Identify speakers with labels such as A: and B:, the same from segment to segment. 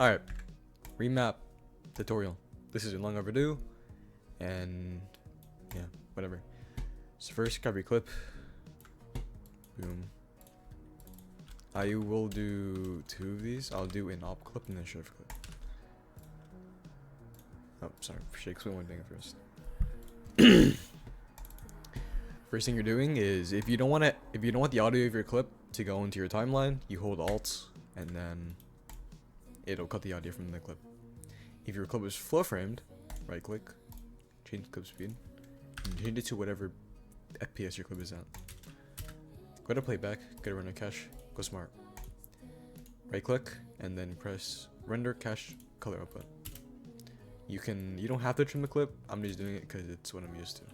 A: Alright, remap tutorial. This is long overdue, and yeah, whatever. So first, grab your clip. Boom. I will do 2 of these. I'll do an op clip and then shift clip. Oh, sorry. Should explain one thing first. First thing you're doing is if you don't want the audio of your clip to go into your timeline, you hold Alt and then it'll cut the audio from the clip. If your clip is flow framed, right click, change clip speed, and change it to whatever FPS your clip is at. Go to playback, go to render cache, go smart. Right click and then press render cache color output. You don't have to trim the clip. I'm just doing it because it's what I'm used to.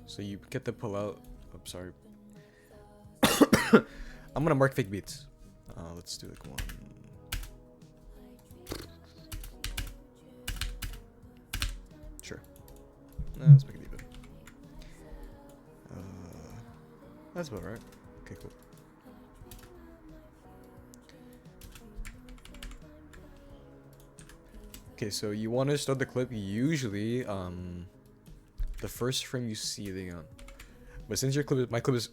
A: So you get the pull out. I'm sorry. I'm gonna mark fake beats. Let's do like 1. Sure. Let's make it even. That's about right. Okay, cool. Okay, so you want to start the clip usually the first frame you see the gun. But since my clip is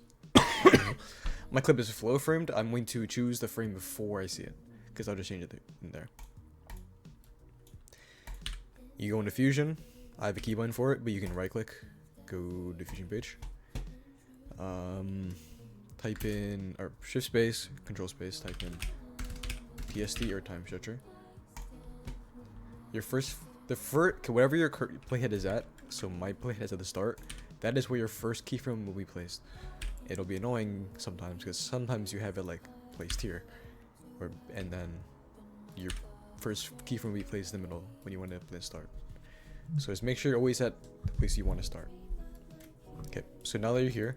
A: my clip is flow framed, I'm going to choose the frame before I see it, because I'll just change it in there. You go into Fusion. I have a keybind for it, but you can right click, go to Fusion page. Type in or shift space, control space, type in PSD or time stretcher. Whatever your playhead is at, so my playhead is at the start, that is where your first keyframe will be placed. It'll be annoying sometimes because sometimes you have it like placed here, and then your first keyframe will be placed in the middle when you want to play start. So just make sure you're always at the place you want to start. Okay, so now that you're here,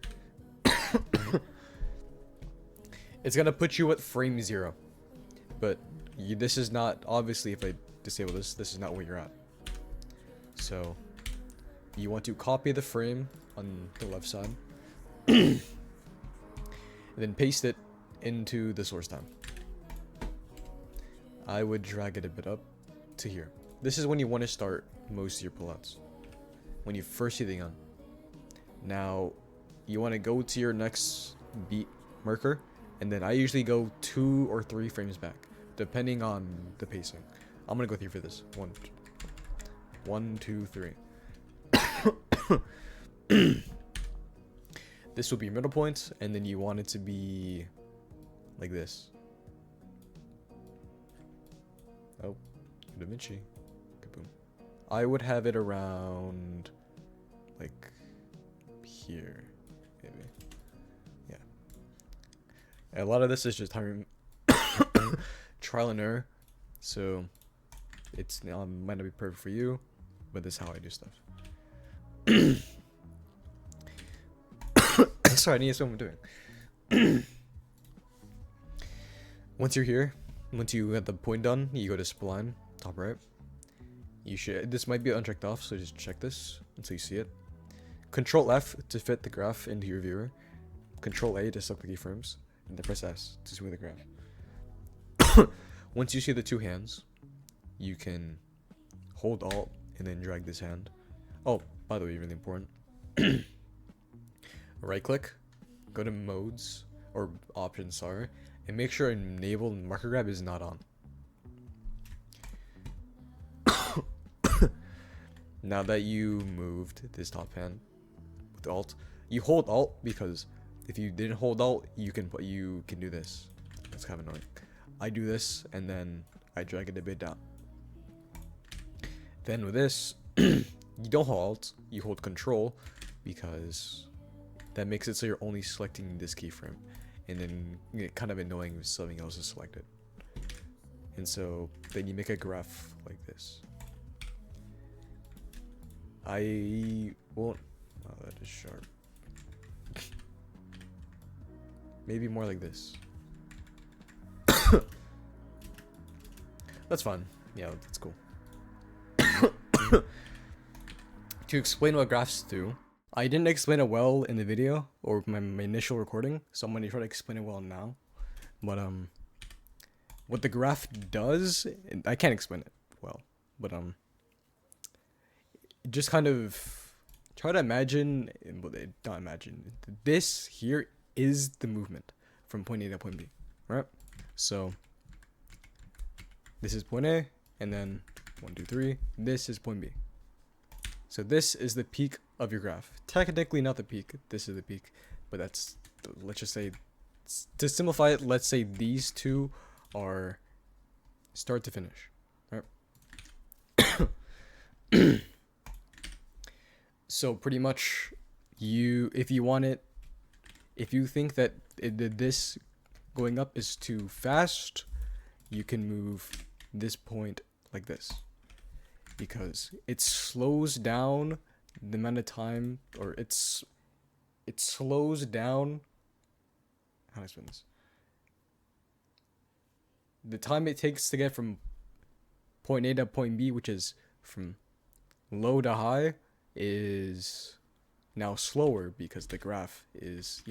A: it's gonna put you at frame 0, but this is not, obviously if I disable this is not where you're at. So you want to copy the frame on the left side and then paste it into the source time. I would drag it a bit up to here. This is when you want to start most of your pullouts, when you first see the gun. Now you want to go to your next beat marker, and then I usually go 2 or 3 frames back depending on the pacing. I'm gonna go 3 for this. 1, 2, 3. This will be your middle point, and then you want it to be like this. Oh, Davinci. Kaboom. I would have it around like here, maybe. Yeah. A lot of this is just time trial and error, so it's might not be perfect for you, but this is how I do stuff. Sorry, I need to see what I'm doing. Once you're here, once you get the point done, you go to spline, top right. This might be unchecked off, so just check this until you see it. Control F to fit the graph into your viewer. Control A to select the keyframes, and then press S to smooth the graph. Once you see the 2 hands, you can hold Alt and then drag this hand. Oh, by the way, really important. Right click, go to modes or options, sorry, and make sure enable marker grab is not on. Now that you moved this top hand with Alt, you hold Alt, because if you didn't hold Alt, you can do this. That's kind of annoying. I do this and then I drag it a bit down. Then with this, you don't hold Alt, you hold Control, because that makes it so you're only selecting this keyframe, and then it's kind of annoying if something else is selected. And so then you make a graph like this. I won't. Oh, that is sharp. Maybe more like this. That's fun. Yeah, that's cool. To explain what graphs do, I didn't explain it well in the video or my initial recording, so I'm gonna try to explain it well now. But what the graph does, I can't explain it well, but just kind of try to imagine, not imagine, this here is the movement from point A to point B, right? So this is point A, and then 1, 2, 3, this is point B. So this is the peak of your graph. Technically not the peak, this is the peak, but that's, let's just say, to simplify it, let's say these two are start to finish, right? So pretty much, if you think that this going up is too fast, you can move this point like this, because it slows down the amount of time, or it slows down, how do I explain this? The time it takes to get from point A to point B, which is from low to high, is now slower because the graph is,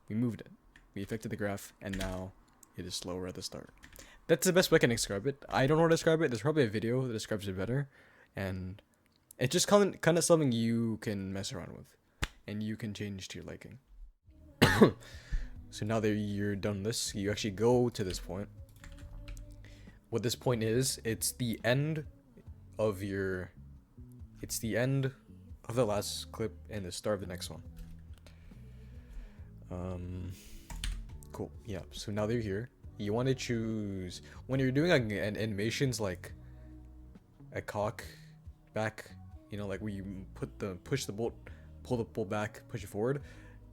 A: we moved it. We affected the graph, and now it is slower at the start. That's the best way I can describe it. I don't know how to describe it. There's probably a video that describes it better. And it's just kind of something you can mess around with, and you can change to your liking. So now that you're done this, you actually go to this point. What this point is, it's the end of the last clip and the start of the next one. Cool. Yeah. So now that you're here, you want to choose, when you're doing an animations like a cock back, like where you push the bolt, pull the bolt back, push it forward,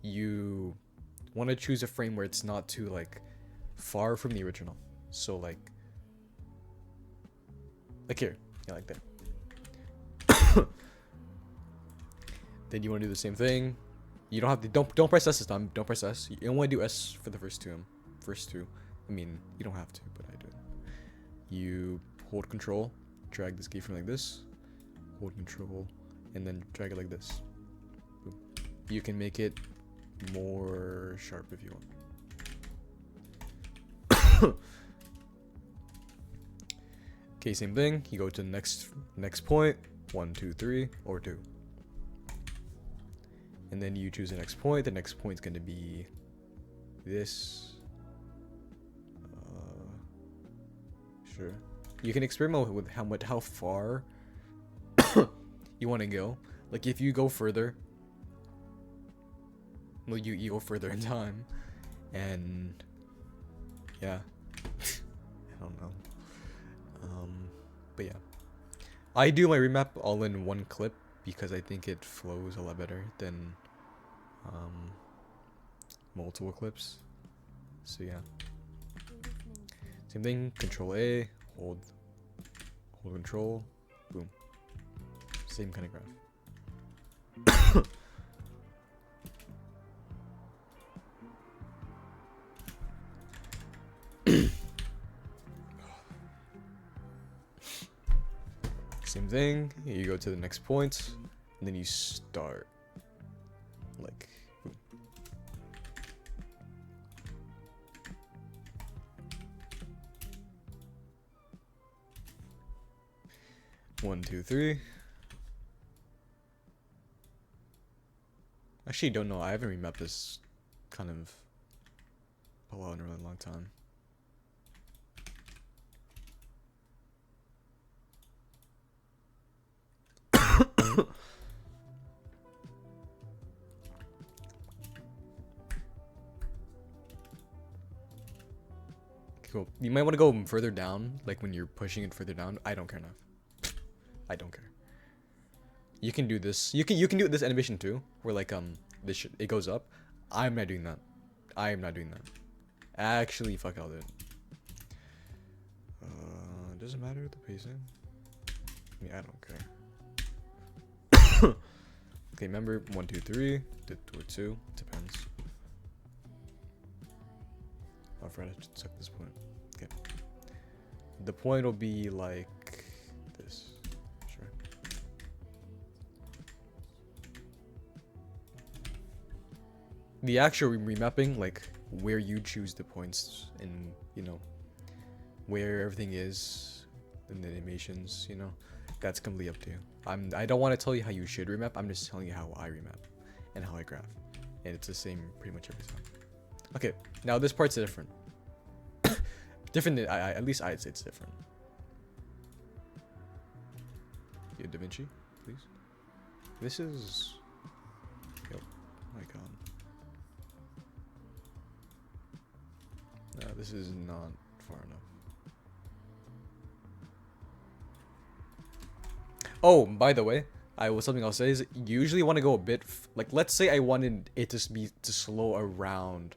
A: you want to choose a frame where it's not too like far from the original. So like here, yeah, like that. Then you want to do the same thing. You don't have to, don't press S this time. Don't press S. You only do S for the first two. I mean, you don't have to, but I do. You hold control, drag this keyframe like this, hold control, and then drag it like this. Boom. You can make it more sharp if you want. Okay, same thing. You go to the next point, 1, 2, 3, or 2. And then you choose the next point. The next point is going to be this. Sure. You can experiment with how far you want to go. Like if you go further, well, you go further in time, and yeah, I don't know. But yeah, I do my remap all in one clip because I think it flows a lot better than multiple clips. So yeah, same thing. Control A, hold control, boom. Same kind of graph. Same thing. You go to the next point, and then you start like. Boom. One, two, three. Actually, don't know. I haven't remapped this kind of a lot in a really long time. Cool. You might want to go further down, like when you're pushing it further down. I don't care enough. I don't care. You can do this. You can do this animation too, where like it goes up. I'm not doing that. I am not doing that. Actually, fuck, I'll do it. Doesn't matter the pacing. I don't care. Okay, remember 1, 2, 3, or 2. Depends. Oh, I forgot to check this point. Okay. The point will be like this. Sure. The actual remapping, like where you choose the points, and where everything is in the animations, you know, that's completely up to you. I don't want to tell you how you should remap. I'm just telling you how I remap and how I graph, and it's the same pretty much every time. Okay, now this part's different. Different than at least I'd say it's different. Yeah, Davinci, please. This is. Yep. Oh my god. No, this is not far enough. Oh, by the way, something I'll say is usually want to go a bit like, let's say I wanted it to slow around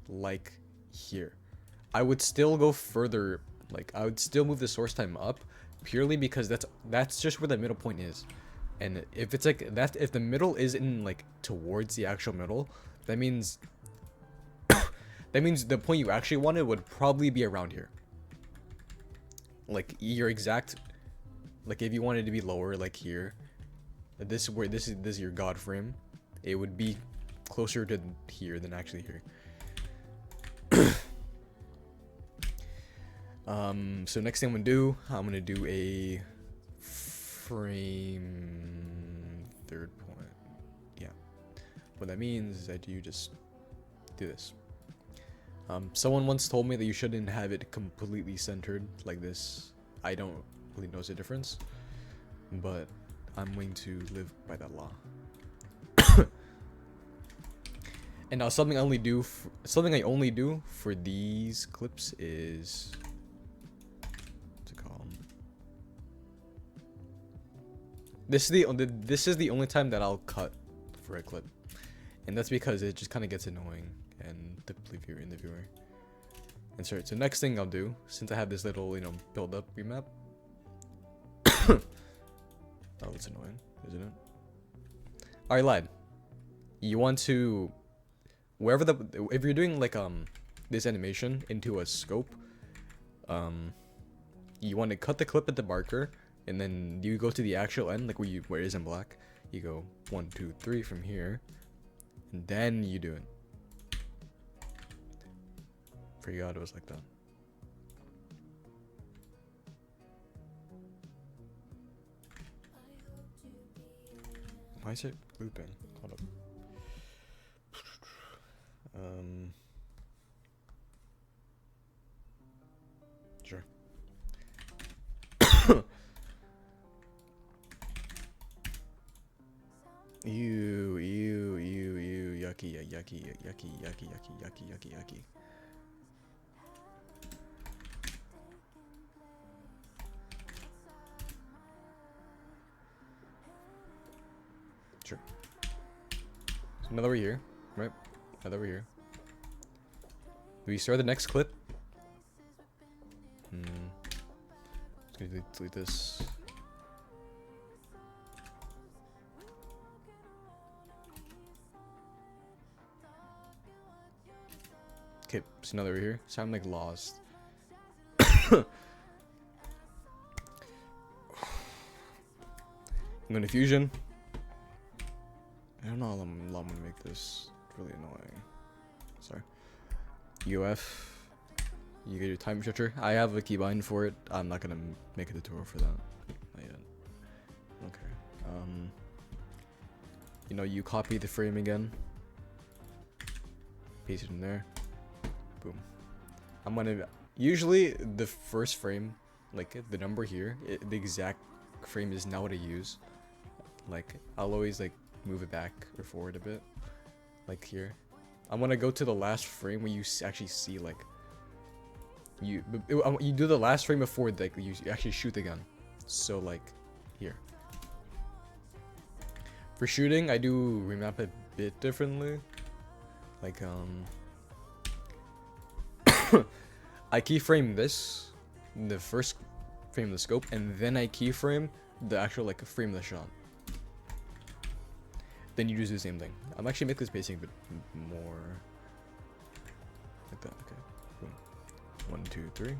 A: like here. I would still go further, like I would still move the source time up purely because that's just where the middle point is. And if it's like that, if the middle is in like towards the actual middle, that means that means the point you actually wanted would probably be around here. Like your exact, like if you wanted to be lower, like here, this is your god frame, it would be closer to here than actually here. So next thing I'm gonna do a frame third point. Yeah. What that means is that you just do this. Someone once told me that you shouldn't have it completely centered like this. I don't really notice a difference, but I'm going to live by that law. And now something I only do for these clips is this is the only time that I'll cut for a clip, and that's because it just kind of gets annoying and deeply in the viewer. And so next thing I'll do, since I have this little build up remap. Oh, that's annoying, isn't it? I lied. You want to if you're doing like this animation into a scope, you want to cut the clip at the marker. And then you go to the actual end, like where it is in black. You go 1, 2, 3 from here, and then you do it. Forgot it was like that. Why is it looping? Hold up. Sure. Ew, yucky, yucky. Sure. So now that we're here, right? Now that we're here, do we start the next clip? Just gonna delete this. Okay, so now that we're here, so I'm like lost. I'm going to fusion. I don't know how I'm gonna make this really annoying. Sorry. UF. You get your time stretcher. I have a keybind for it. I'm not gonna make a tutorial for that. Not yet. Okay. You copy the frame again. Paste it in there. Boom. I'm gonna usually the first frame, like the number here, the exact frame is not what I use. Like I'll always like move it back or forward a bit, like here. I'm gonna go to the last frame where you actually see like you do the last frame before like you actually shoot the gun. So like here. For shooting, I do remap a bit differently. Like I keyframe this, the first frame of the scope, and then I keyframe the actual like frame of the shot. Then you just do the same thing. I'm actually making this pacing a bit more like that. Okay. Boom. 1, 2, 3.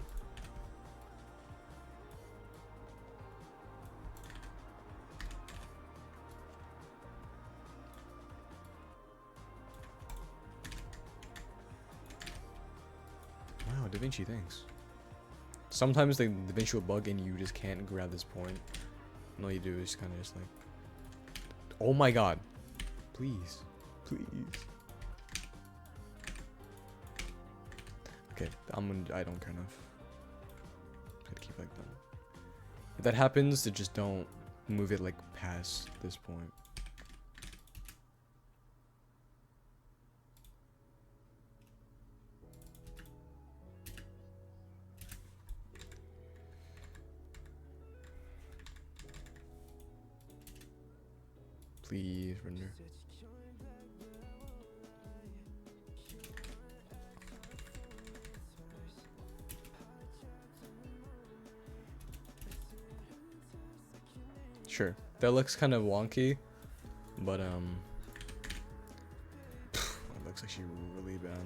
A: Wow, Davinci, thanks. Sometimes the Davinci will bug and you just can't grab this point. And all you do is kind of just like, oh my god, please, please. Okay, I don't care enough. I'd keep like that. If that happens, then just don't move it like past this point. Please render. Sure, that looks kind of wonky, but it looks actually really bad.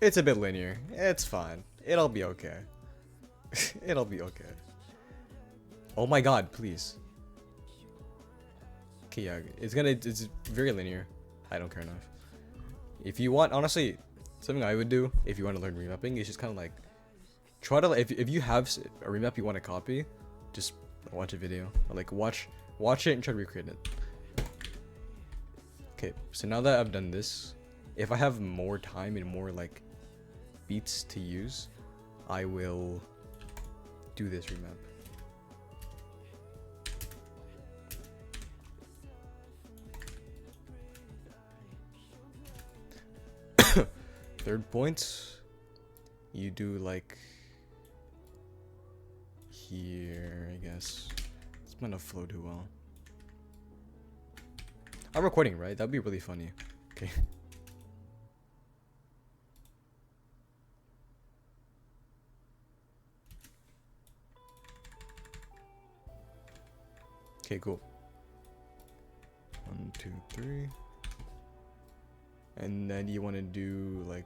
A: It's a bit linear. It's fine. It'll be okay. It'll be okay. Oh my god, please. Okay, yeah, it's very linear. I don't care enough. If you want, honestly, something I would do if you want to learn remapping is just kind of like try to, if you have a remap you want to copy, just watch a video. Or like watch it and try to recreate it. Okay, so now that I've done this, if I have more time and more like beats to use, I will do this remap. Third point, you do like here, I guess. It's not gonna flow too well. I'm recording, right? That'd be really funny. Okay. Okay, cool. 1, 2, 3. And then you want to do like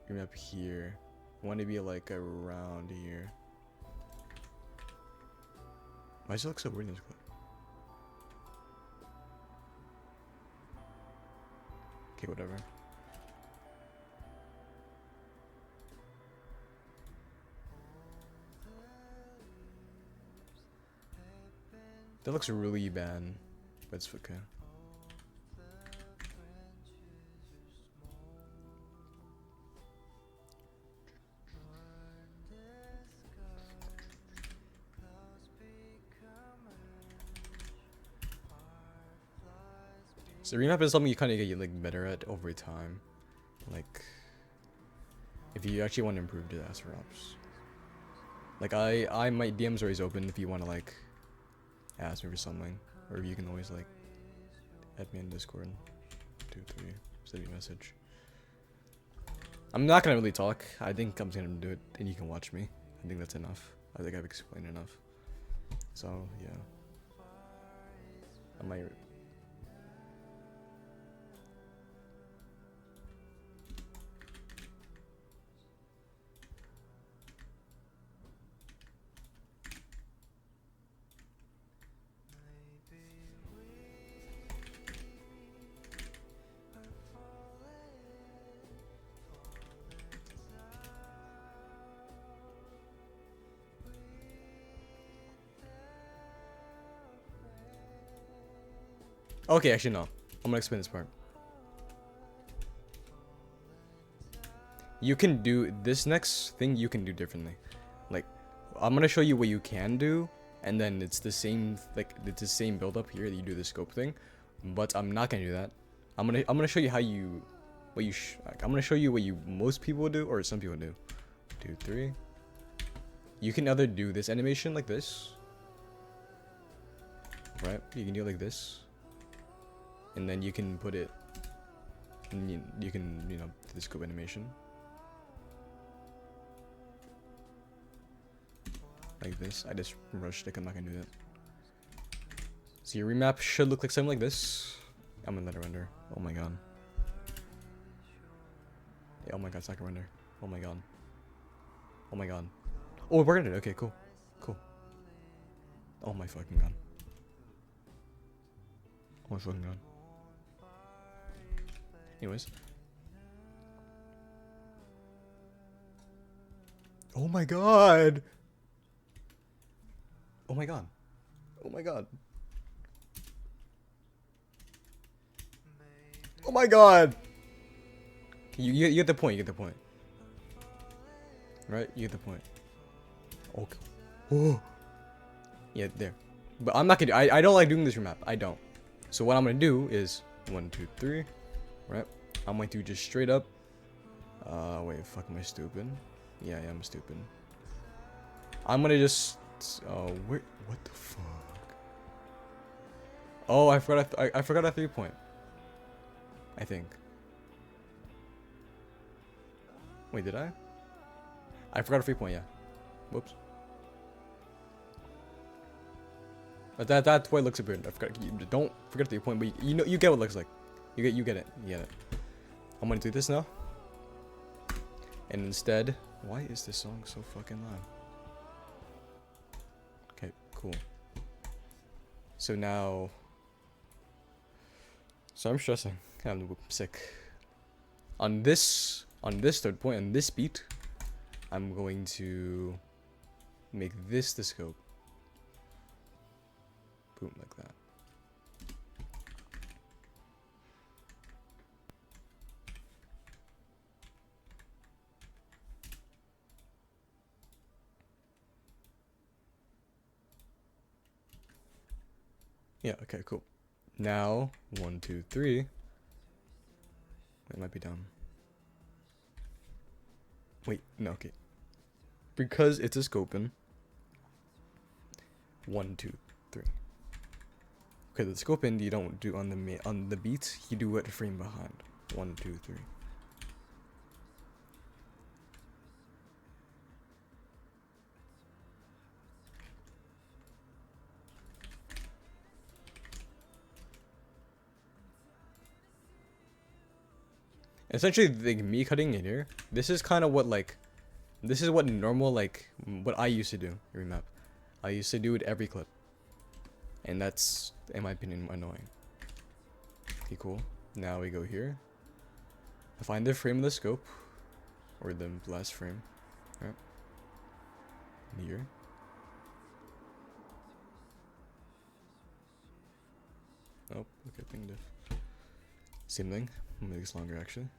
A: remap here. You want to be like around here. Why does it look so weird in this clip? Okay, whatever. That looks really bad, but it's okay. So remap is something you kind of get like better at over time. Like, if you actually want to improve the sorrs. Like my DM's always open if you want to like ask me for something, or you can always like add me in Discord. 2, 3, send me a message. I'm not gonna really talk. I think I'm just gonna do it, and you can watch me. I think that's enough. I think I've explained enough. So yeah, I might. Okay, actually no. I'm gonna explain this part. You can do this next thing. You can do differently. Like, I'm gonna show you what you can do, and then it's the same. Like, it's the same build up here that you do the scope thing, but I'm not gonna do that. I'm gonna show you how you, like, I'm gonna show you what most people do or some people do. 2, 3. You can either do this animation like this, right? You can do it like this. And then you can put it, and you can, do the scope animation. like this. I just rushed it. I'm not gonna do that. So your remap should look like something like this. I'm gonna let it render. Oh my god. Yeah, oh my god, it's not gonna render. Oh my god. Oh my god. Oh, we're gonna do it. Okay, cool. Cool. Oh my fucking god. Oh my fucking god. Anyways. Oh my god. Oh my god. Oh my god. Oh my god. You get the point. You get the point. Right? You get the point. Okay. Oh. Yeah, there. But I'm not gonna. I don't like doing this remap. I don't. So what I'm gonna do is 1, 2, 3. Right? I'm going to just straight up. Wait. Fuck. Am I stupid? Yeah, I'm stupid. I'm gonna just. Wait. What the fuck? Oh, I forgot. I forgot a 3-point. I think. Wait, did I? I forgot a 3-point. Yeah. Whoops. But that's why it looks a bit. I forgot. Don't forget the 3-point. But you know, you get what it looks like. You get it. You get it. I'm gonna do this now. And instead, why is this song so fucking loud? Okay, cool. So now. So I'm stressing. I'm sick. On this 3rd point, on this beat, I'm going to make this the scope. Boom, like that. Yeah, okay, cool. Now, 1, 2, 3. It might be down. Wait, no, okay. Because it's a scoping. 1, 2, 3. Okay, the scoping you don't do on the beat. You do it frame behind. 1, 2, 3. Essentially, like me cutting it here. This is kind of what like. This is what normal like what I used to do. Remap. I used to do it every clip. And that's, in my opinion, annoying. Okay, cool. Now we go here. I find the frame of the scope. Or the last frame. Right. Here. Oh, okay, thing diff. Same thing. I'll make this longer actually.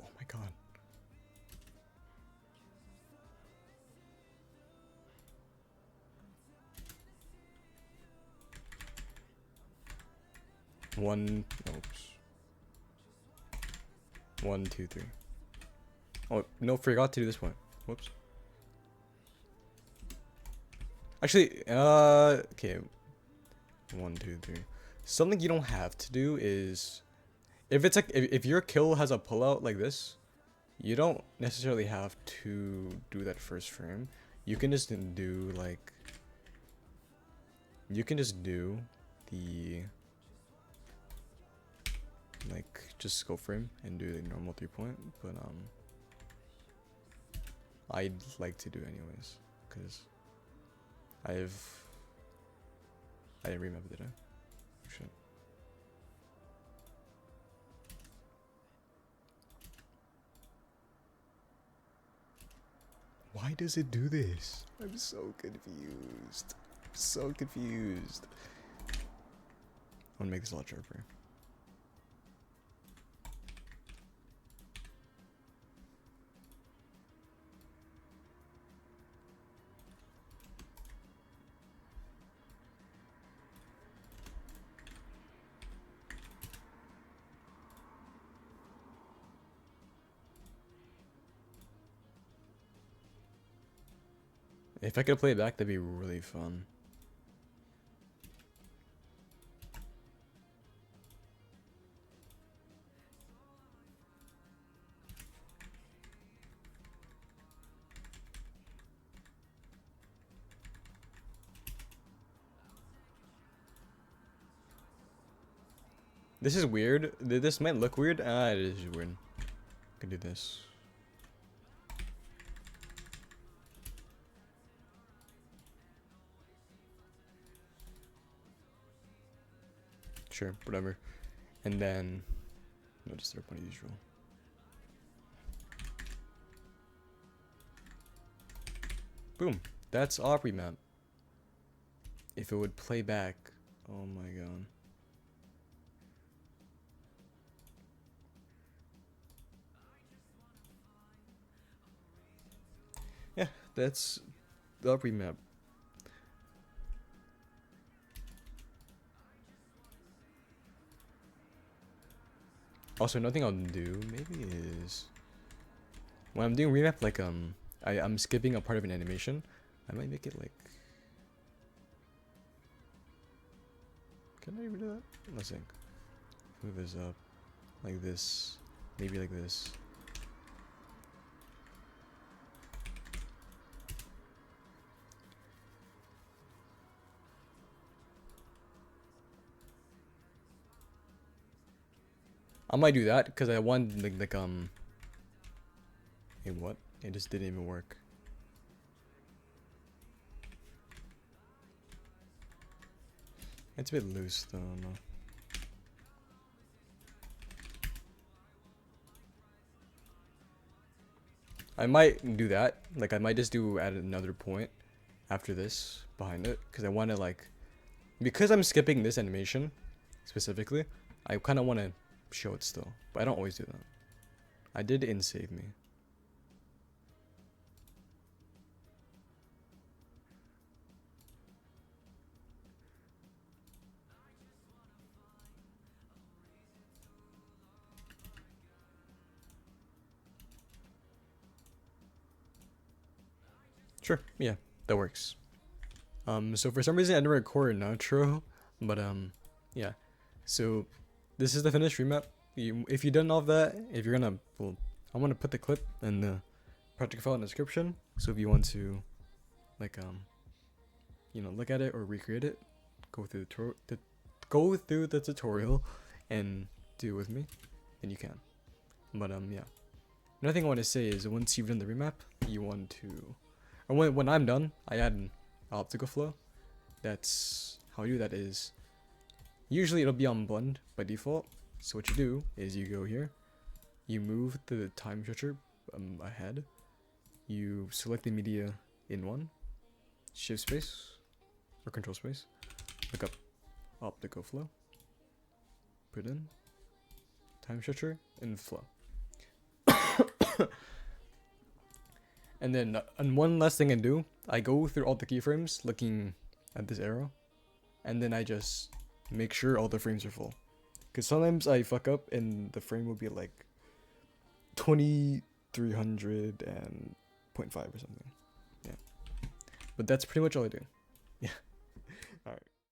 A: Oh my god. Oops. 1, 2, 3. Oh, no, forgot to do this one. Whoops. Actually, okay. 1, 2, 3. Something you don't have to do is, if it's like, if your kill has a pullout like this, you don't necessarily have to do that first frame. You can just do like, you can just do the, like, just scope frame and do the normal 3-point, but I'd like to do anyways, because I didn't remember, did I? Oh, shit. Why does it do this? I'm so confused. So confused. I'm gonna make this a lot sharper. If I could play it back, that'd be really fun. This is weird. This might look weird. It is weird. I can do this. Sure, whatever. And then no disturb one usual. Boom. That's op remap. If it would play back. Oh my god. Yeah, that's the op remap. Also, another thing I'll do maybe is when I'm doing remap, like I'm skipping a part of an animation. I might make it like. Can I even do that? Let's think. Move this up, like this, maybe like this. I might do that because I want like Hey, what? It just didn't even work. It's a bit loose though. No. I might do that. Like I might just do at another point after this behind it because I want to like because I'm skipping this animation specifically. I kind of want to show it still, but I don't always do that. I did in save me. Sure, yeah, that works. So for some reason I didn't record an outro, but yeah. So this is the finished remap. If you've done all of that, if you're gonna, well, I'm gonna put the clip in the project file in the description. So if you want to, like, look at it or recreate it, go through the tutorial, and do it with me, then you can. But yeah. Another thing I want to say is once you've done the remap, you want to. Or when I'm done, I add an optical flow. That's how I do that is usually it'll be on blend by default. So what you do is you go here, you move the time stretcher ahead, you select the media in one, shift space or control space, look up optical flow, put in time stretcher and flow. And then one last thing I do, I go through all the keyframes looking at this arrow, and then I just make sure all the frames are full. Because sometimes I fuck up and the frame will be like 2300 and 0.5 or something. Yeah. But that's pretty much all I do. Yeah.